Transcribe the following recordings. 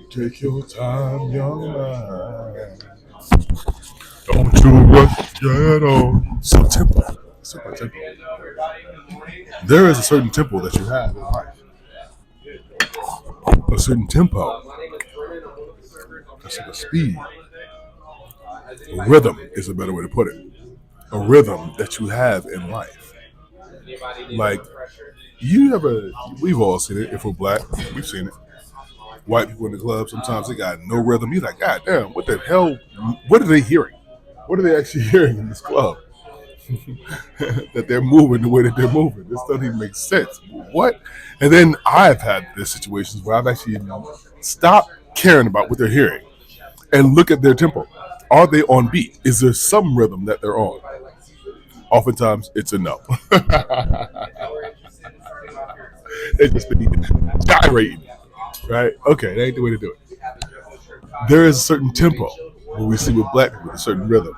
Take your time, young man. Don't you rush at all. So tempo. Super tempo. There is a certain tempo that you have in life. A certain tempo. That's like a speed. A rhythm is a better way to put it. A rhythm that you have in life. Like, we've all seen it. If we're black, we've seen it. White people in the club, sometimes they got no rhythm. You're like, God damn, what the hell? What are they hearing? What are they actually hearing in this club? That they're moving the way that they're moving. This doesn't even make sense. What? And then I've had these situations where I've actually stopped caring about what they're hearing and look at their tempo. Are they on beat? Is there some rhythm that they're on? Oftentimes, it's a no. They just be gyrating, right? Okay, that ain't the way to do it. There is a certain tempo when we see with black people, a certain rhythm.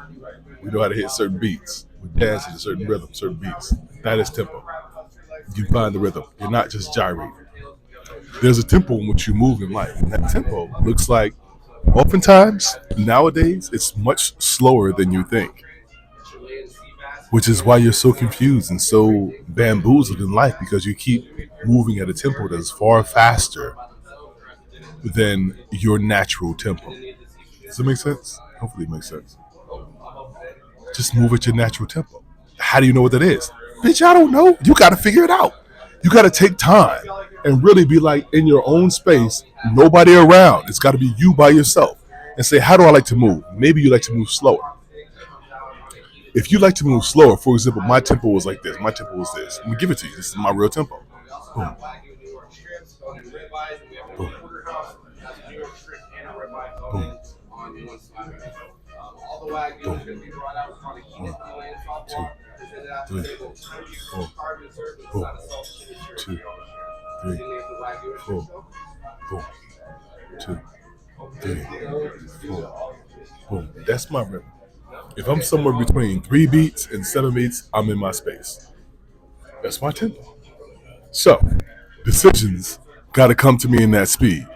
We know how to hit certain beats. We dance in a certain rhythm, certain beats. That is tempo. You find the rhythm. You're not just gyrating. There's a tempo in which you move in life. And that tempo looks like, oftentimes, nowadays, it's much slower than you think, which is why you're so confused and so bamboozled in life because you keep moving at a tempo that's far faster than your natural tempo. Does that make sense? Hopefully it makes sense. Just move at your natural tempo. How do you know what that is? Bitch, I don't know. You got to figure it out. You got to take time and really be like in your own space, nobody around. It's got to be you by yourself and say, how do I like to move? Maybe you like to move slower. If you like to move slower, for example, my tempo was like this. My tempo was this. Let me give it to you. This is my real tempo. Boom. Boom. Boom. Boom. 1, 2, 3, 4. Boom. 2, 3, 4. Boom. 2, 3, 4. Boom. That's my rhythm. If I'm somewhere between 3 beats and 7 beats, I'm in my space. That's my tempo. So, decisions got to come to me in that speed.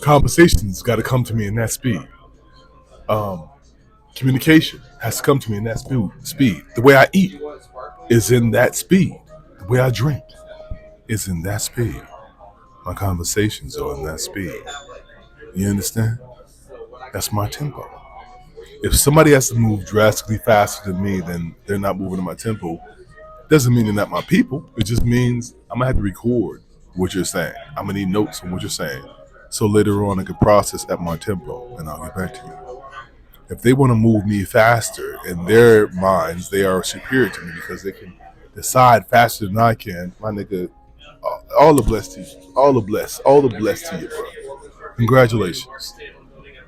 Conversations got to come to me in that speed. Communication has to come to me in that speed. The way I eat is in that speed. The way I drink is in that speed. My conversations are in that speed. You understand? That's my tempo. If somebody has to move drastically faster than me, then they're not moving at my tempo. Doesn't mean they're not my people. It just means I'm gonna have to record what you're saying. I'm gonna need notes on what you're saying. So later on I can process at my tempo and I'll get back to you. If they want to move me faster in their minds, they are superior to me because they can decide faster than I can. My nigga, all the blessed to you. All the blessed to you, bro. Congratulations.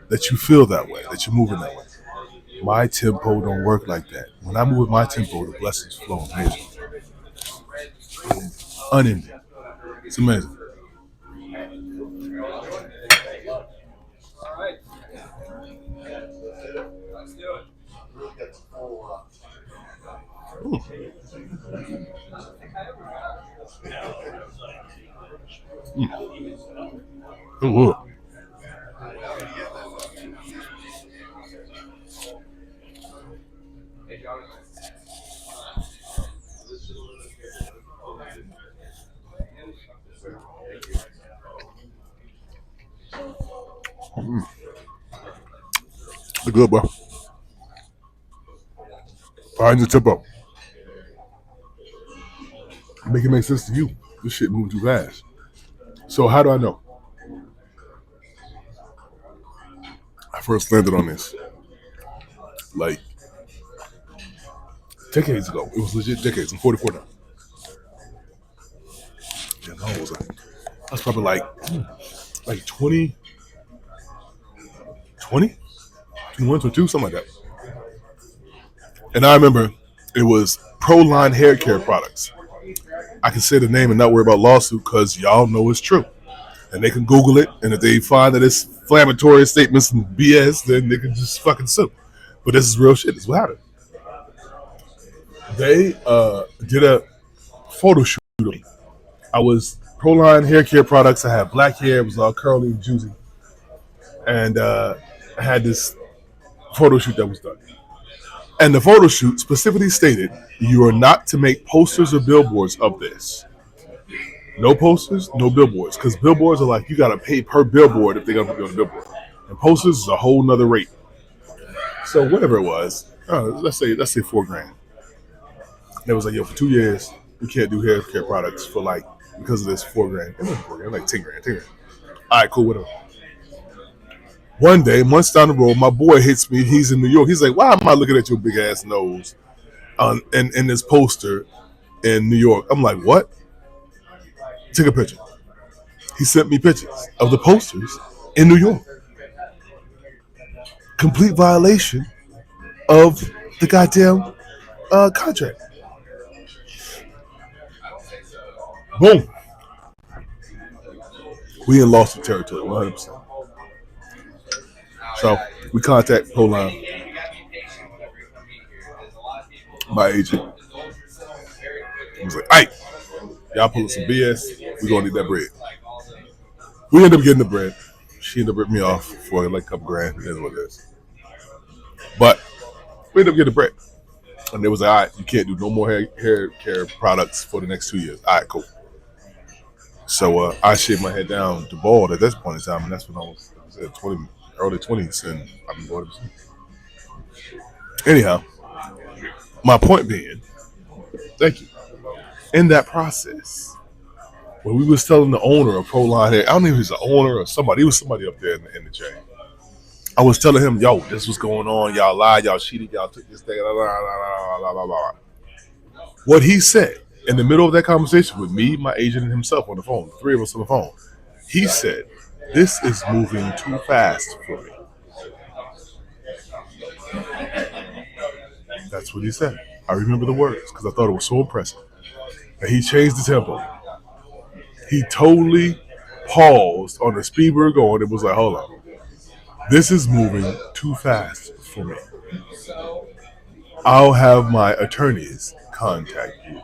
That you feel that way, that you're moving that way. My tempo don't work like that. When I move with my tempo, the blessings flow amazing. Unending. It's amazing. Ooh. Look good, bro. Find your tempo. Make it make sense to you. This shit moving too fast. So how do I know? I first landed on this like decades ago. It was legit decades. I'm 44 now. Yeah, how old was I? I was probably like 20, 20, 21, 22, something like that. And I remember it was Proline hair care products. I can say the name and not worry about lawsuit because y'all know it's true. And they can Google it, and if they find that it's inflammatory statements and BS, then they can just fucking sue. But this is real shit. This is what happened. They did a photo shoot. I was Proline hair care products. I had black hair. It was all curly and juicy. and I had this photo shoot that was done. And the photo shoot specifically stated you are not to make posters or billboards of this. No posters, no billboards, because billboards are like you got to pay per billboard if they're gonna be on a billboard, and posters is a whole nother rate. So whatever it was, let's say $4,000. It was like, yo, for 2 years we can't do hair care products for like because of this $4,000. It wasn't $4,000, like 10 grand, 10 grand. All right, cool, whatever. One day, months down the road, my boy hits me. He's in New York. He's like, "Why am I looking at your big ass nose in this poster in New York?" I'm like, "What?" Take a picture. He sent me pictures of the posters in New York. Complete violation of the goddamn contract. Boom. We in lost the territory, 100%. So we contact Proline, my agent. He was like, "Hey, y'all pulling some BS. We gonna need that bread." We end up getting the bread. She ended up ripping me off for like a couple grand. It is what it is. But we ended up getting the bread. And they was like, "All right, you can't do no more hair care products for the next 2 years." All right, cool. So I shaved my head down to bald at this point in time, and that's when I was at early 20s, and I've been bald ever since. Anyhow, my point being, thank you. In that process, when we was telling the owner of Proline Hair, I don't know if he was the owner or somebody, he was somebody up there in the chain. I was telling him, "Yo, this was going on. Y'all lied, y'all cheated, y'all took this thing, blah, blah, blah, blah, blah, blah." What he said in the middle of that conversation with me, my agent, and himself on the phone, the three of us on the phone, he said, "This is moving too fast for me." That's what he said. I remember the words because I thought it was so impressive. And he changed the tempo. He totally paused on the speed we were going. It was like, hold on. This is moving too fast for me. I'll have my attorneys contact you.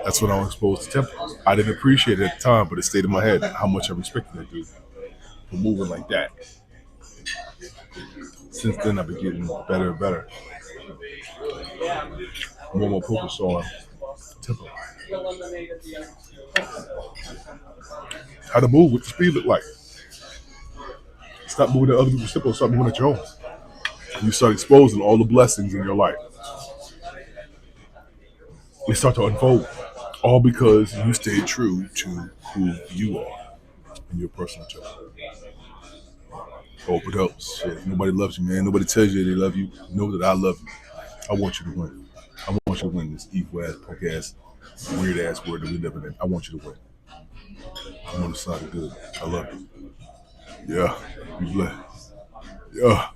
That's when I was exposed to tempo. I didn't appreciate it at the time, but it stayed in my head how much I respected that dude for moving like that. Since then, I've been getting better and better. More focus on tempo. How to move, what the speed look like. Stop moving at other people's tempo, start moving at your own. You start exposing all the blessings in your life. They start to unfold. All because you stayed true to who you are in your personal choice. Hope it helps. Shit, nobody loves you, man. Nobody tells you they love you. Know that I love you. I want you to win. I want you to win this evil ass, punk ass, weird ass world that we live in. I want you to win. I'm on the side of good. I love you. Yeah. You blessed. Yeah.